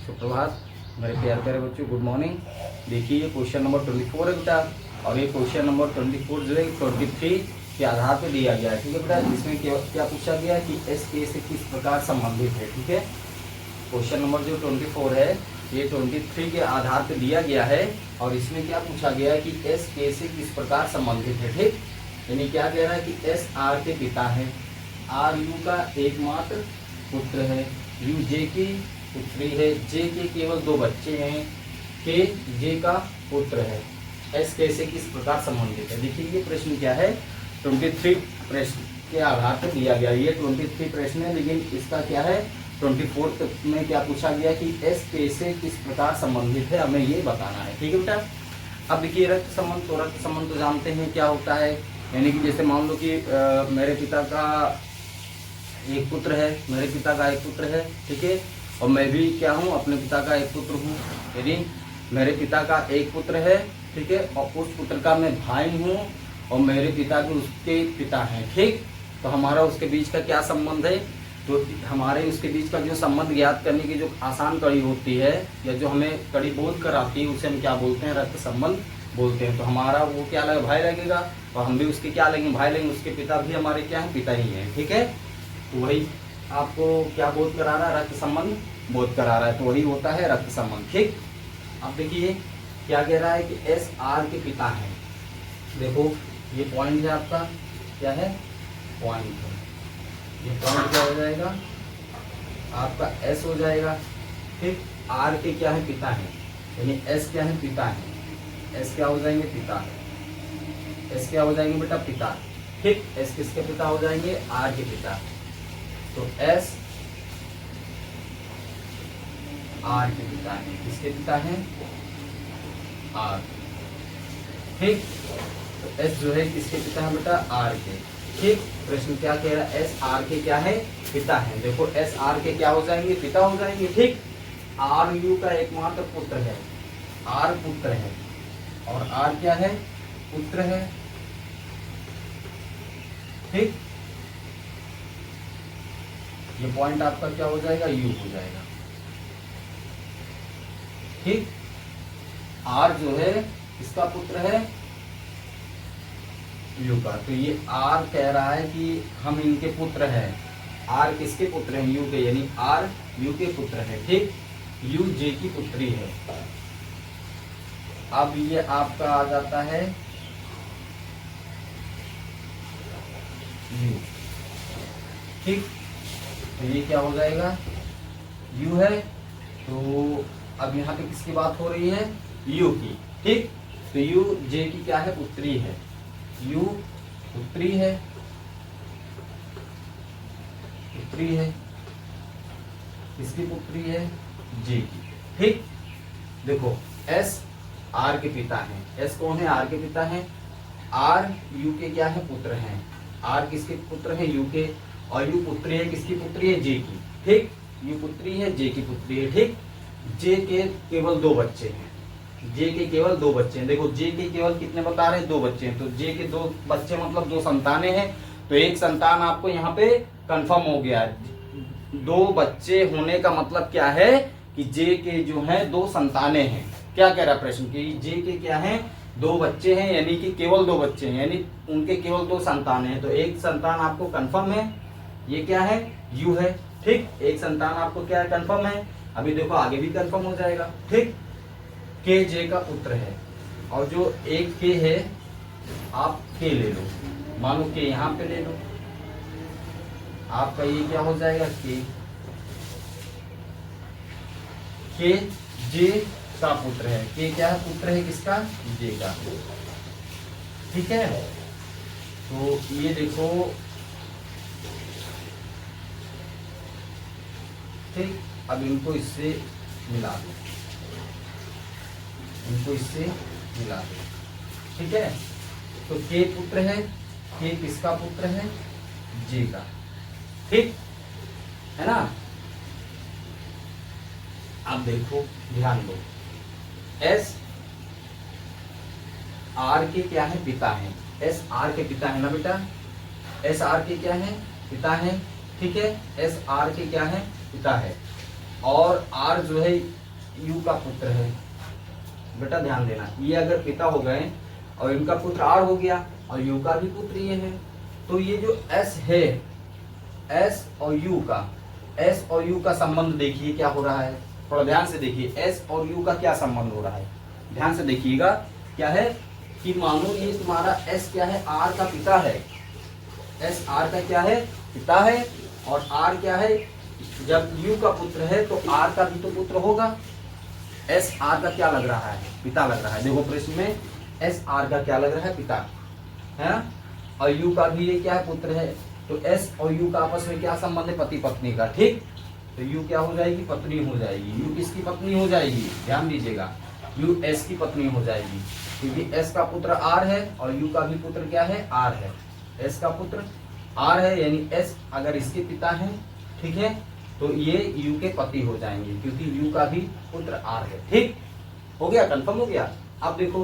सुप्रभात मेरे प्यारे प्यारे बच्चों, गुड मॉर्निंग। देखिए ये क्वेश्चन नंबर 24 है बेटा, और ये क्वेश्चन नंबर 24 जो है 23 के आधार पे दिया गया है। ठीक है बेटा, इसमें क्या पूछा गया है कि एस के से किस प्रकार संबंधित है। ठीक है, क्वेश्चन नंबर जो 24 है ये 23 के आधार पे दिया गया है, और इसमें क्या पूछा गया है कि एस के से किस प्रकार संबंधित है। ठीक, यानी क्या कह रहा है कि एस आर के पिता है, आर यू का एकमात्र पुत्र है, यू जे की पुत्री है, जे के केवल 2 बच्चे हैं, के जे का पुत्र है, एस के से किस प्रकार संबंधित है। देखिए ये प्रश्न क्या है, 23 प्रश्न के आधार पर दिया गया। ये 23 प्रश्न है, लेकिन इसका क्या है 24 में क्या पूछा गया कि एस के से किस प्रकार संबंधित है, हमें ये बताना है। ठीक है बेटा, अब देखिए रक्त संबंध, तो रक्त संबंध तो जानते हैं क्या होता है। यानी कि जैसे मान लो कि मेरे पिता का एक पुत्र है, मेरे पिता का एक पुत्र है, ठीक है, और मैं भी क्या हूँ, अपने पिता का एक पुत्र हूँ। यदि मेरे पिता का एक पुत्र है, ठीक है, और उस पुत्र का मैं भाई हूँ, और मेरे पिता भी उसके पिता हैं, ठीक, तो हमारा उसके बीच का क्या संबंध है, तो हमारे उसके बीच का जो संबंध ज्ञात करने की जो आसान कड़ी होती है, या जो हमें कड़ी बोध कराती है, उसे हम क्या बोलते हैं, रक्त संबंध बोलते हैं। तो हमारा वो क्या लगेगा, भाई लगेगा, और हम भी उसके क्या लगेंगे, भाई लगेंगे, उसके पिता भी हमारे क्या है, पिता ही है। ठीक है, तो वही आपको क्या बोध करा रहा है, रक्त संबंध बोध करा रहा है, तो वही होता है रक्त संबंध। ठीक, अब देखिए क्या कह रहा है कि एस आर के पिता हैं। देखो ये पॉइंट है आपका, क्या है, पॉइंट है, ये पॉइंट क्या हो जाएगा आपका, एस हो जाएगा। ठीक, आर के क्या है, पिता है, यानी एस क्या है, पिता है, एस क्या हो जाएंगे, पिता, एस क्या हो जाएंगे बेटा, पिता। ठीक, एस किसके पिता हो जाएंगे, आर के पिता, तो एस आर के पिता है, किसके पिता हैं, आर। ठीक, तो एस जो है किसके पिता है बेटा, आर के। ठीक, प्रश्न क्या कह रहा है, एस आर के क्या है, पिता है। देखो एस आर के क्या हो जाएंगे, पिता हो जाएंगे। ठीक, आर यू का एकमात्र पुत्र है, आर पुत्र है, और आर क्या है, पुत्र है। ठीक, ये पॉइंट आपका क्या हो जाएगा, यू हो जाएगा। ठीक, आर जो है किसका पुत्र है, यू का, तो ये आर कह रहा है कि हम इनके पुत्र हैं। आर किसके पुत्र हैं, यू के, यानी आर यू के पुत्र है। ठीक, यू जे की पुत्री है। अब ये आपका आ जाता है यू। ठीक, तो ये क्या हो जाएगा, यू है, तो अब यहाँ पे किसकी बात हो रही है, यू की। ठीक, तो यू जे की क्या है, पुत्री है, यू पुत्री है, पुत्री है, किसकी पुत्री है, जे की। ठीक, देखो एस आर के पिता हैं, एस कौन है, आर के पिता हैं, आर यू के क्या है, पुत्र हैं, आर किसके पुत्र हैं, यू के, और यू पुत्री है, किसकी पुत्री है, जे की। ठीक, यू पुत्री है, जे की पुत्री है। ठीक, जे के केवल 2 बच्चे हैं, जे के केवल 2 बच्चे हैं। देखो जे के केवल कितने बता रहे हैं, 2 बच्चे हैं, तो जे के 2 बच्चे मतलब 2 संतानें हैं, तो एक संतान आपको यहाँ पे कंफर्म हो गया है। 2 बच्चे होने का मतलब क्या है कि जे के जो है 2 संतानें हैं। क्या कह रहा है प्रश्न की, जे के क्या है, 2 बच्चे हैं, यानी कि केवल 2 बच्चे हैं, यानी उनके केवल 2 संतानें हैं, तो एक संतान आपको कंफर्म है, ये क्या है, यू है। ठीक, एक संतान आपको क्या है, कंफर्म है। अभी देखो आगे भी कंफर्म हो जाएगा। ठीक, के जे का पुत्र है, और जो एक के है आप के ले लो, मानो के यहाँ पे ले लो, आपका ये क्या हो जाएगा, के जे का पुत्र है, के क्या है, पुत्र है किसका, जे का। ठीक है, तो ये देखो, ठीक, अब इनको इससे मिला दो, इनको इससे मिला दो। ठीक है, तो के पुत्र है, के किसका पुत्र है, जे का। ठीक है ना, अब देखो ध्यान दो, एस आर के क्या है, पिता है, एस आर के पिता है ना बेटा, एस आर के क्या है, पिता है। ठीक है, एस आर के क्या है, पिता है, और आर जो है यू का पुत्र है। बेटा ध्यान देना, ये अगर पिता हो गए और इनका पुत्र आर हो गया और यू का भी पुत्र ये है, तो ये जो एस है, एस और यू का संबंध देखिए क्या हो रहा है। थोड़ा ध्यान से देखिए, एस और यू का क्या संबंध हो रहा है, ध्यान से देखिएगा। क्या है कि मानो ये तुम्हारा एस क्या है, आर का पिता है। एस आर का क्या है, पिता है। और आर क्या है, जब यू का पुत्र है तो आर का भी तो पुत्र होगा। एस आर का क्या लग रहा है, पिता लग रहा है। देखो प्रश्न में एस आर का क्या लग रहा है, पिता है ना। और यू का भी ये क्या है, पुत्र है। तो एस और यू का आपस में क्या संबंध है, पति पत्नी का। ठीक, तो यू क्या हो जाएगी, पत्नी हो जाएगी। यू किसकी पत्नी हो जाएगी, ध्यान दीजिएगा, यू एस की पत्नी हो जाएगी, क्योंकि एस का पुत्र आर है और यू का भी पुत्र क्या है, आर है। एस का पुत्र आर है, यानी एस अगर इसके पिता है, ठीक है, तो ये यू के पति हो जाएंगे, क्योंकि यू का भी पुत्र आर है। ठीक हो गया, कंफर्म हो गया। अब देखो,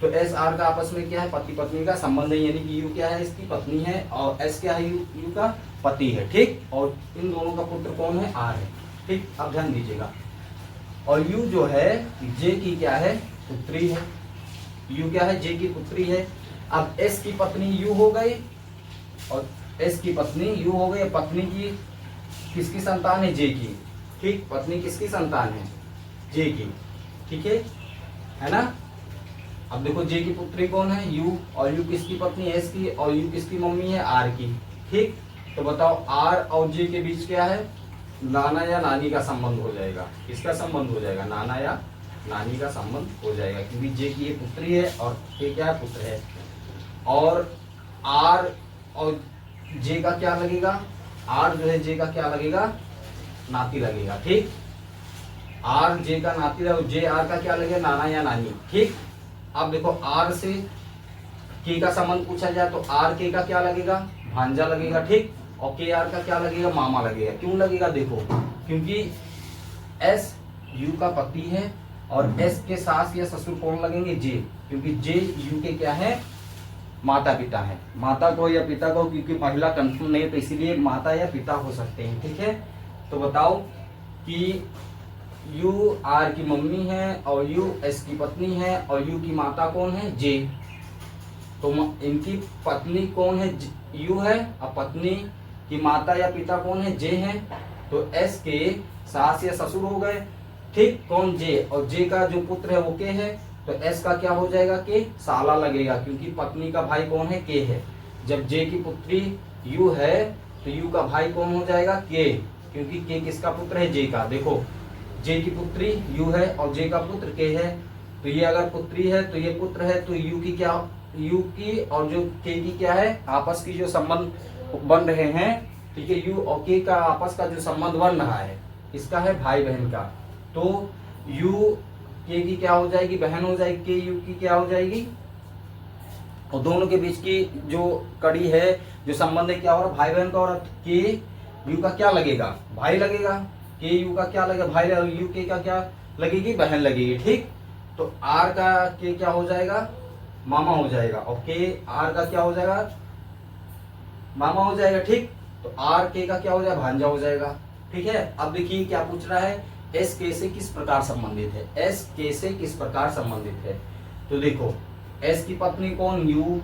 तो एस आर का आपस में क्या है, पति पत्नी का संबंध है, यानी कि यू क्या है, इसकी पत्नी है, और एस क्या है, यू का पति है। ठीक, और इन दोनों का पुत्र कौन है, आर है। ठीक, अब ध्यान दीजिएगा। और यू जो है, जे की क्या है, पुत्री है। यू क्या है, जे की पुत्री है। अब एस की पत्नी यू हो गई और एस की पत्नी यू हो गई। पत्नी की किसकी संतान है, जे की। ठीक, पत्नी किसकी संतान है, जे की। ठीक है ना। अब देखो, जे की पुत्री कौन है, यू, और यू किसकी पत्नी, एस की, और यू किसकी मम्मी है, आर की। ठीक, तो बताओ आर और जे के बीच क्या है, नाना या नानी का संबंध हो जाएगा। किसका संबंध हो जाएगा, नाना या नानी का संबंध हो जाएगा, क्योंकि जे की ये पुत्री है और ये क्या है, पुत्र है। और आर और जे का क्या लगेगा, आर जो है जे का क्या लगेगा, नाती लगेगा। ठीक, आर जे का नाती है, जे आर का क्या लगेगा, नाना या नानी। ठीक, अब देखो, आर से के का संबंध पूछा जाए तो आर के का क्या लगेगा, भांजा लगेगा। ठीक, और के आर का क्या लगेगा, मामा लगेगा। क्यों लगेगा, देखो, क्योंकि एस यू का पति है और एस के सास या ससुर कौन लगेंगे, जे, क्योंकि जे यू के क्या है, माता पिता है। माता को या पिता को, क्योंकि महिला कंफर्म नहीं है तो इसीलिए माता या पिता हो सकते हैं। ठीक है, तो बताओ कि यू आर की मम्मी है और यू एस की पत्नी है और यू की माता कौन है, जे। तो इनकी पत्नी कौन है, यू है, और पत्नी की माता या पिता कौन है, जे है। तो एस के सास या ससुर हो गए। ठीक, कौन, जे, और जे का जो पुत्र है वो के है, तो एस का क्या हो जाएगा, के, साला लगेगा, क्योंकि पत्नी का भाई कौन है, के है। जब जे की पुत्री यू है तो यू का भाई कौन हो जाएगा, के, क्योंकि के किसका पुत्र है, जे का। देखो, जे की पुत्री यू है और जे का पुत्र के है, तो ये अगर पुत्री है तो ये पुत्र है, तो यू की क्या, यू की और जो के की क्या है, आपस की जो संबंध बन रहे हैं। ठीक है, यू और के का आपस का जो संबंध बन रहा है, इसका है भाई बहन का। तो यू के की क्या हो जाएगी, बहन हो जाएगी, के यू की क्या हो जाएगी, और दोनों के बीच की जो कड़ी है, जो संबंध है, क्या हो रहा है, भाई बहन का। और के यू का क्या लगेगा, भाई लगेगा। के यू का क्या लगेगा, भाई लगेगा। यू के का क्या लगेगी, बहन लगेगी। ठीक, तो आर का के क्या हो जाएगा, मामा हो जाएगा, और के आर का क्या हो जाएगा, मामा हो जाएगा। ठीक, तो आर के का क्या हो जाएगा, भांजा हो जाएगा। ठीक है, अब देखिए क्या पूछ रहा है, एस के से किस प्रकार संबंधित है, एस के से किस प्रकार संबंधित है। तो देखो, एस की पत्नी कौन, यू,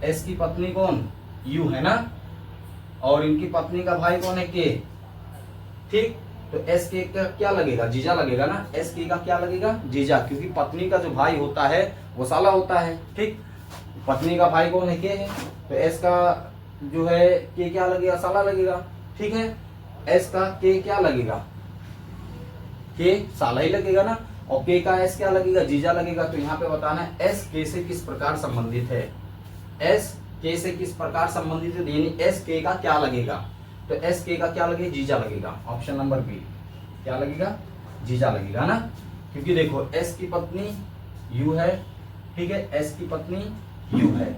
एस की पत्नी कौन, यू है ना, और इनकी पत्नी का भाई कौन है, के। ठीक, तो एस के का क्या लगेगा, जीजा लगेगा ना। एस के का क्या लगेगा, जीजा, क्योंकि पत्नी का जो भाई होता है वो साला होता है। ठीक, पत्नी का भाई कौन है, के है, तो एस का जो है के क्या लगेगा, साला लगेगा। ठीक है, एस का के क्या लगेगा, के साला ही लगेगा ना, और के का एस क्या लगेगा, जीजा लगेगा। तो यहाँ पे बताना है एस के से किस प्रकार संबंधित है, एस के से किस प्रकार संबंधित है, यानी एस के का क्या लगेगा। तो एस के का क्या लगेगा, जीजा लगेगा। ऑप्शन नंबर बी, क्या लगेगा, जीजा लगेगा ना, क्योंकि देखो एस की पत्नी यू है। ठीक है, एस की पत्नी यू है।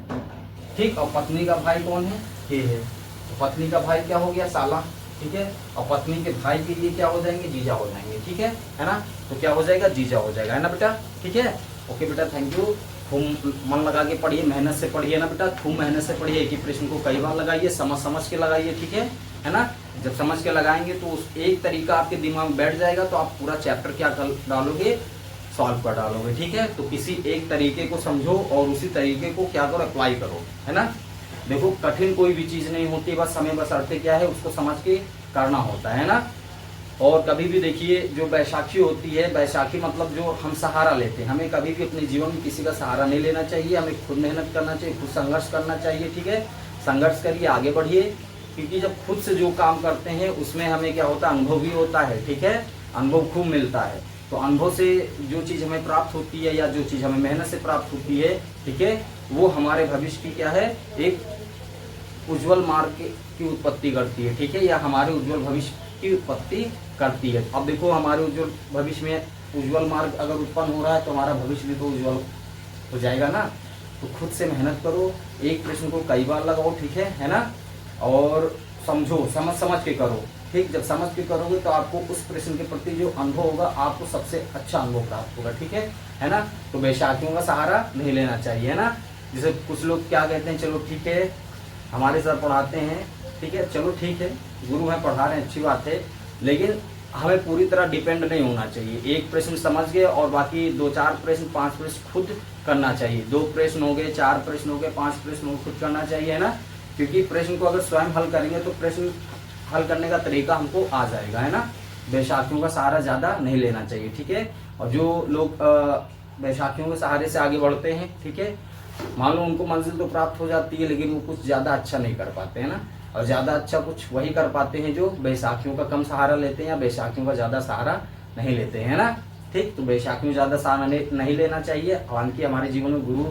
ठीक, और पत्नी का भाई कौन है, के है, तो पत्नी का भाई क्या हो गया, साला। ठीक है, और पत्नी के भाई के लिए क्या हो जाएंगे, जीजा हो जाएंगे। ठीक है ना, तो क्या हो जाएगा, जीजा हो जाएगा, है ना बेटा। ठीक है, ओके बेटा, थैंक यू। खूब मन लगा के पढ़िए, मेहनत से पढ़िए ना बेटा, खूब मेहनत से पढ़िए। एक ही प्रश्न को कई बार लगाइए, समझ समझ के लगाइए। ठीक है ना, जब समझ के लगाएंगे तो उस एक तरीका आपके दिमाग में बैठ जाएगा, तो आप पूरा चैप्टर क्या कर डालोगे, सॉल्व कर डालोगे। ठीक है, तो किसी एक तरीके को समझो और उसी तरीके को क्या करो, अप्लाई करो, है ना। देखो कठिन कोई भी चीज़ नहीं होती, बस हमें बस अर्थ क्या है उसको समझ के करना होता है ना। और कभी भी देखिए जो बैसाखी होती है, बैसाखी मतलब जो हम सहारा लेते हैं, हमें कभी भी अपने जीवन में किसी का सहारा नहीं लेना चाहिए, हमें खुद मेहनत करना चाहिए, खुद संघर्ष करना चाहिए। ठीक है, संघर्ष करिए, आगे बढ़िए, क्योंकि जब खुद से जो काम करते हैं उसमें हमें क्या होता है, अनुभव भी होता है। ठीक है, अनुभव खूब मिलता है, तो अनुभव से जो चीज़ हमें प्राप्त होती है या जो चीज़ हमें मेहनत से प्राप्त होती है, ठीक है, वो हमारे भविष्य की क्या है, एक उज्जवल मार्ग की उत्पत्ति करती है। ठीक है, या हमारे उज्जवल भविष्य की उत्पत्ति करती है। अब देखो हमारे उज्जवल भविष्य में उज्जवल मार्ग अगर उत्पन्न हो रहा है तो हमारा भविष्य भी तो उज्जवल हो जाएगा ना। तो खुद से मेहनत करो, एक प्रश्न को कई बार लगाओ, ठीक है ना, और समझो, समझ के करो। ठीक, जब समझ के करोगे तो आपको उस प्रश्न के प्रति जो अनुभव होगा, आपको सबसे अच्छा अनुभव प्राप्त होगा। ठीक है ना। तो बैसाखियों का सहारा नहीं लेना चाहिए, है ना। जैसे कुछ लोग क्या कहते हैं, चलो ठीक है हमारे सर पढ़ाते हैं, ठीक है, चलो ठीक है, गुरु हैं पढ़ा रहे हैं, अच्छी बात है, लेकिन हमें पूरी तरह डिपेंड नहीं होना चाहिए। एक प्रश्न समझ गए और बाकी 2-4 प्रश्न 5 प्रश्न खुद करना चाहिए। 2 प्रश्न हो गए, 4 प्रश्न हो गए, 5 प्रश्न हो खुद करना चाहिए, है ना। क्योंकि प्रश्न को अगर स्वयं हल करेंगे तो प्रश्न हल करने का तरीका हमको आ जाएगा, है ना। बैसाखियों का सहारा ज़्यादा नहीं लेना चाहिए। ठीक है, और जो लोग बैसाखियों के सहारे से आगे बढ़ते हैं, ठीक है, मान लो उनको मंजिल तो प्राप्त हो जाती है, लेकिन वो कुछ ज़्यादा अच्छा नहीं कर पाते हैं ना। और ज़्यादा अच्छा कुछ वही कर पाते हैं जो बैसाखियों का कम सहारा लेते हैं या बैसाखियों का ज़्यादा सहारा नहीं लेते हैं ना। ठीक, तो बैसाखियों ज़्यादा सहारा नहीं लेना चाहिए। हालांकि हमारे जीवन में गुरु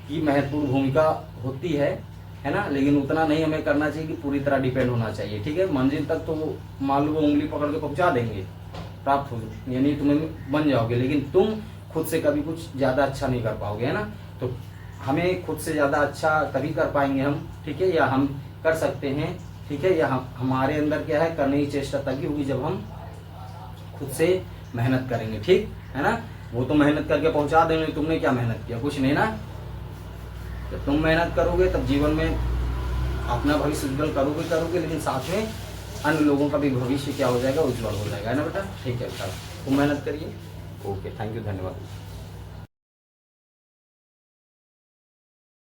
की महत्वपूर्ण भूमिका होती है ना, लेकिन उतना नहीं हमें करना चाहिए कि पूरी तरह डिपेंड होना चाहिए। ठीक है, मंजिल तक तो मान लो वो उंगली पकड़ के पहुंचा देंगे, प्राप्त हो, यानी तुम्हें बन जाओगे, लेकिन तुम खुद से कभी कुछ ज़्यादा अच्छा नहीं कर पाओगे, है ना। तो हमें खुद से ज़्यादा अच्छा तभी कर पाएंगे हम, ठीक है, या हम कर सकते हैं, ठीक है, या हमारे अंदर क्या है, करने की चेष्टा तभी होगी जब हम खुद से मेहनत करेंगे। ठीक है ना, वो तो मेहनत करके पहुंचा देंगे, तुमने क्या मेहनत किया, कुछ नहीं ना। जब तुम मेहनत करोगे तब जीवन में अपना भविष्य उज्जवल करोगे, लेकिन साथ में अन्य लोगों का भी भविष्य क्या हो जाएगा, उज्जवल हो जाएगा, है ना बेटा। ठीक है बेटा, तुम मेहनत करिए। ओके, थैंक यू, धन्यवाद।